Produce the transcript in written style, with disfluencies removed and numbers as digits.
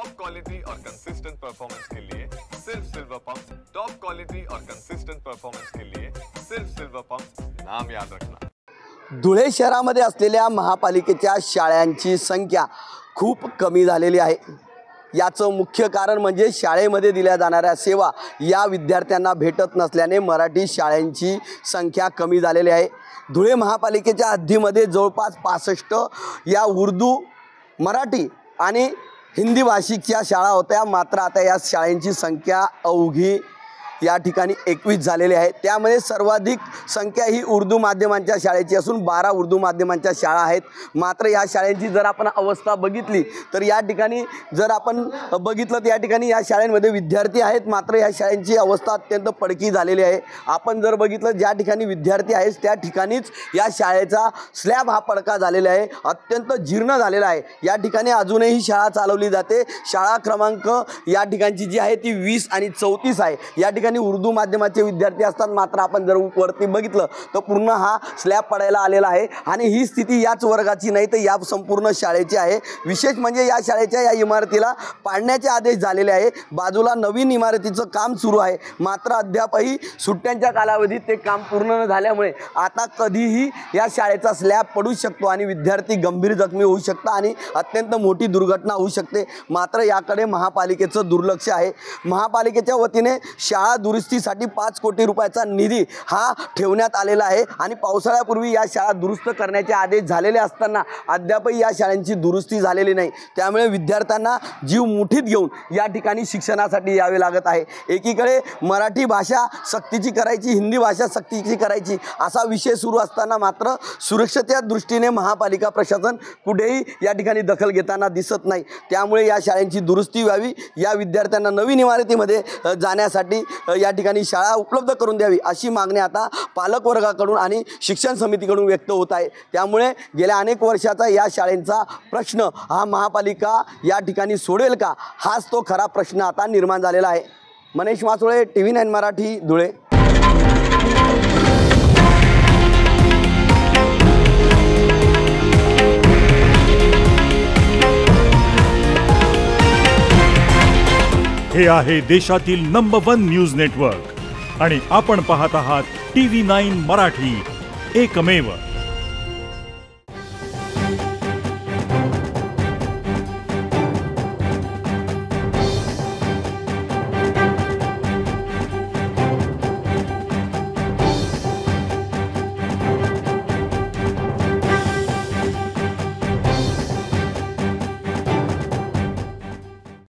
Top quality और consistent performance के लिए सिर्फ सिल्वर पंप। टॉप क्वालिटी और कंसिस्टेंट परफॉर्मेंस के लिए सिर्फ सिल्वर पंप, नाम याद रखना। धुळे शहरामध्ये असलेल्या महापालिकेच्या शाळांची संख्या खूप कमी झालेली आहे। याचं मुख्य कारण म्हणजे शाळेमध्ये दिल्या जाणाऱ्या सेवा या विद्यार्थ्यांना भेटत नसल्याने मराठी शाळांची संख्या कमी झालेली आहे। धुळे महापालिकेच्या हद्दीमध्ये जवळपास 65 या उर्दू, मराठी आणि हिंदी भाषिकच्या शाळा होत्या, मात्र आता या शाळांची संख्या अवघी या ठिकाणी 21 झालेली आहे। त्यामध्ये सर्वाधिक संख्या ही उर्दू माध्यमांच्या शाळेची असून 12 उर्दू माध्यमांच्या शाळा आहेत। मात्र या शाळांची जर आपण अवस्था बघितली तर या ठिकाणी जर आपण बघितलं तर या ठिकाणी या शाळांमध्ये विद्यार्थी आहेत, मात्र या शाळांची अवस्था अत्यंत पडकी झालेली आहे। आपण जर बघितलं ज्या ठिकाणी विद्यार्थी आहेत त्या ठिकाणीच या शाळेचा स्लॅब हा पडका झालेला आहे, अत्यंत जीर्ण झालेला आहे। या ठिकाणी अजूनही शाळा चालवली जाते। शाळा क्रमांक या ठिकाणची जी आहे ती 20 आणि 34 आहे। या ठिकाणी उर्दू माध्यमाचे विद्यार्थी असतात, मात्र आपण जर वरती बघितलं तर पूर्ण हा स्लॅब पडायला आलेला आहे आणि ही स्थिती याच वर्गाची नाही तर या संपूर्ण शाळेची आहे। विशेष म्हणजे या शाळेच्या या इमारतीला पाडण्याचे आदेश झालेले आहे। बाजूला नवीन इमारतीचं काम सुरू आहे, मात्र अद्यापही सुट्ट्यांच्या कालावधीत ते काम पूर्ण न झाल्यामुळे आता कधीही या शाळेचा स्लॅब पडू शकतो आणि विद्यार्थी गंभीर जखमी होऊ शकतात आणि अत्यंत मोठी दुर्घटना होऊ शकते। मात्र याकडे महापालिकेचं दुर्लक्ष आहे। महापालिकेच्या वतीने शाळा दुरुस्तीसाठी 5 कोटी रुपयाचा निधी हा ठेवण्यात आलेला आहे आणि पावसाळ्यापूर्वी या शाळा दुरुस्त करण्याचे आदेश झालेले असताना अद्यापही या शाळांची दुरुस्ती झालेली नाही। त्यामुळे विद्यार्थ्यांना जीव मुठीत घेऊन या ठिकाणी शिक्षणासाठी यावे लागत आहे। एकीकडे मराठी भाषा सक्तीची करायची, हिंदी भाषा सक्तीची करायची असा विषय सुरू असताना मात्र सुरक्षेच्या दृष्टीने महापालिका प्रशासन कुठेही या ठिकाणी दखल घेताना दिसत नाही। त्यामुळे या शाळांची दुरुस्ती व्हावी, या विद्यार्थ्यांना नवीन इमारतीमध्ये जाण्यासाठी या ठिकाणी शाळा उपलब्ध करून द्यावी अशी मागणी आता पालक वर्गाकडून आणि शिक्षण समितीकडून व्यक्त होत आहे। त्यामुळे गेल्या अनेक वर्षाचा या शाळेचा प्रश्न हा महापालिका या ठिकाणी सोडेल का, हाच तो खरा प्रश्न आता निर्माण झालेला आहे। मनीष मासोळे, TV9 मराठी, धुळे। हे आहे देशातील नंबर 1 न्यूज नेटवर्क आणि आपण पाहत आहात TV9 मराठी, एकमेव।